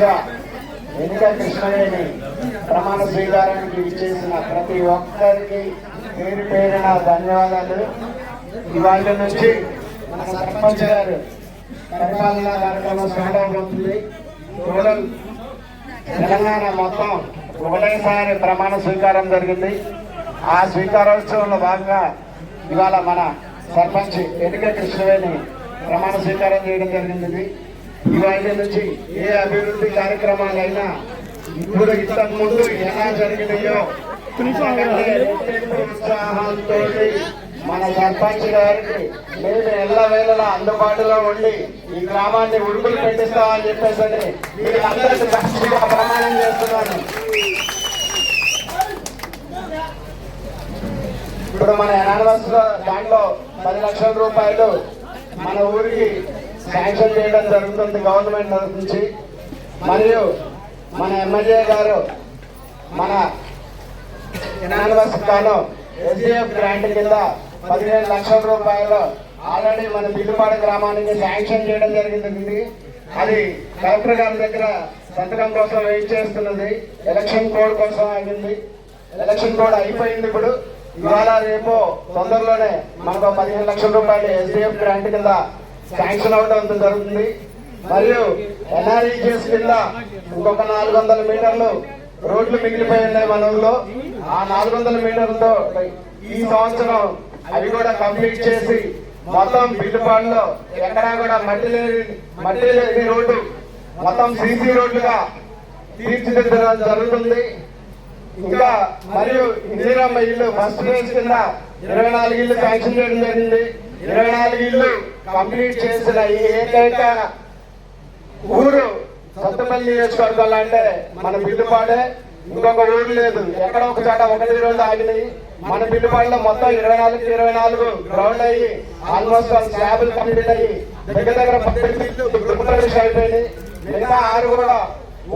సర్పంచ్గా ఎన్నిక కృష్ణవేణి ప్రమాణ స్వీకారానికి ఇచ్చేసిన ప్రతి ఒక్కరికి పేరు పేరున ధన్యవాదాలు. ఇవాళ నుంచి మన సర్పంచ్ గారు పరిపాలనా కార్యక్రమం స్టార్ట్ అవుతుంది. టోటల్ తెలంగాణ మొత్తం ఒకటేసారి ప్రమాణ స్వీకారం జరిగింది. ఆ స్వీకారోత్సవంలో భాగంగా ఇవాళ మన సర్పంచ్ ఎన్నిక కృష్ణవేణి ప్రమాణ స్వీకారం చేయడం జరిగింది. ఇవాళ నుంచి ఏ అభివృద్ధి కార్యక్రమాలైనా ఇప్పుడు ఇంతకు ముందు ఎలా జరిగినాయో ఉత్సాహంతో మన సర్పంచ్ గారికి మేము ఎల్లవేళలా అందుబాటులో ఉండి ఈ గ్రామాన్ని ఉడుకులు పెట్టిస్తామని చెప్పేసి వీళ్ళందరికీ గట్టిగా ప్రమాణం చేస్తున్నాను. ఇప్పుడు మన ఎనానిమస్ దాంట్లో 10 లక్షల రూపాయలు మన ఊరికి శాంక్షన్ చేయడం జరుగుతుంది గవర్నమెంట్ నుంచి. మరియు మన ఎమ్మెల్యే గారు మన ఎనానిమస్ గాను ఎస్డిఎఫ్ గ్రాంట్ కింద 15 లక్షల రూపాయలు ఆల్రెడీ మన బిల్లుపాడు గ్రామానికి శాంక్షన్ చేయడం జరిగింది. అది కలెక్టర్ గారి దగ్గర సంతకం కోసం వెయిట్ చేస్తున్నది. ఎలక్షన్ కోడ్ కోసం ఆగింది. ఎలక్షన్ కోడ్ అయిపోయింది. ఇప్పుడు ఇవాళ రేపు తొందరలోనే మనకు 15 లక్షల రూపాయలు ఎస్డిఎఫ్ గ్రాంట్ కింద శాంక్షన్ అవడం జరుగుతుంది. మరియు ఎన్ఆర్ఈజిఎస్ కింద ఇంకొక 400 మీటర్లు రోడ్లు మిగిలిపోయి ఉన్నాయి మన ఊళ్ళో. ఆ 400 మీటర్లతో ఈ సంవత్సరం అవి కూడా కంప్లీట్ చేసి మొత్తం బిల్లుపాడులో ఎక్కడా కూడా మట్టి లేని రోడ్డు మొత్తం సీసీ రోడ్లుగా తీర్చిదిద్దడం జరుగుతుంది. ఇంకా మరియు ఇందిరమ్మ ఇల్లు ఫస్ట్ ఫేజ్ కింద 24 ఇల్లు శాంక్షన్ చేయడం జరిగింది. 24 ఇల్లు కంప్లీట్ చేసిన ఈ ఏకైక ఊరు సత్తపల్లి నియోజకవర్గంలో అంటే మన బిల్లుపాడే. ఇంకొక ఊరు లేదు. ఎక్కడ ఒక చోట 1-2 ఆగినాయి. మన బిల్లుపాడులో మొత్తం 24 గ్రౌండ్ అయ్యి ఆల్మోస్ట్ స్లాబులు కంప్లీట్ అయ్యి దగ్గర 10 అయిపోయినాయి. మిగతా 6 కూడా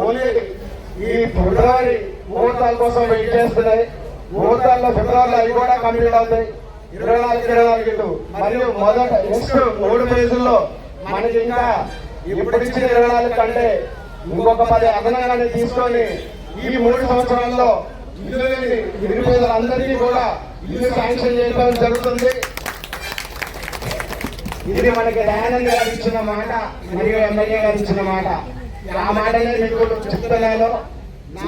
ఓన్లీ ఈ ఫిబ్రవరి ముహూర్తాల కోసం వెయిట్ చేస్తున్నాయి. ముహూర్తాల్లో ఫిబ్రవరిలో అవి కూడా కంప్లీట్ అవుతాయి. 24 ఇల్లు మరియు నెక్స్ట్ 3 ఫేజుల్లో మనకి ఇంకా ఇప్పుడు ఇచ్చిన 24 కంటే ఇంకొక 10 అదనంగానే తీసుకొని ఈ 3 సంవత్సరాల్లో ఇల్లు లేని నిరుపేదలందరికీ కూడా ఇల్లు శాంక్షన్ చేయడం జరుగుతుంది. ఇది మనకి దయానంద్ గారు ఇచ్చిన మాట మరియు ఎమ్మెల్యే గారు ఇచ్చిన మాట. ఆ మాటనే మీకు చెప్తున్నాను. నా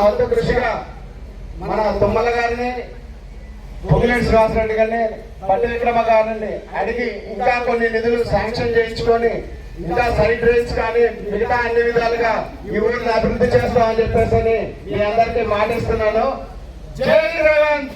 వంతు కృషిగా మన తుమ్మల గారిని, పొంగిలేటి శ్రీనివాసరెడ్డి గారిని, పట్టి విక్రమ గారిని అడిగి ఇంకా కొన్ని నిధులు శాంక్షన్ చేయించుకొని ఇంకా సైడ్ డ్రైన్స్ కానీ మిగతా అన్ని విధాలుగా ఈ ఊరిని అభివృద్ధి చేస్తామని చెప్పేసి మీ అందరికీ మాటిస్తున్నాను. జై రేవంత్.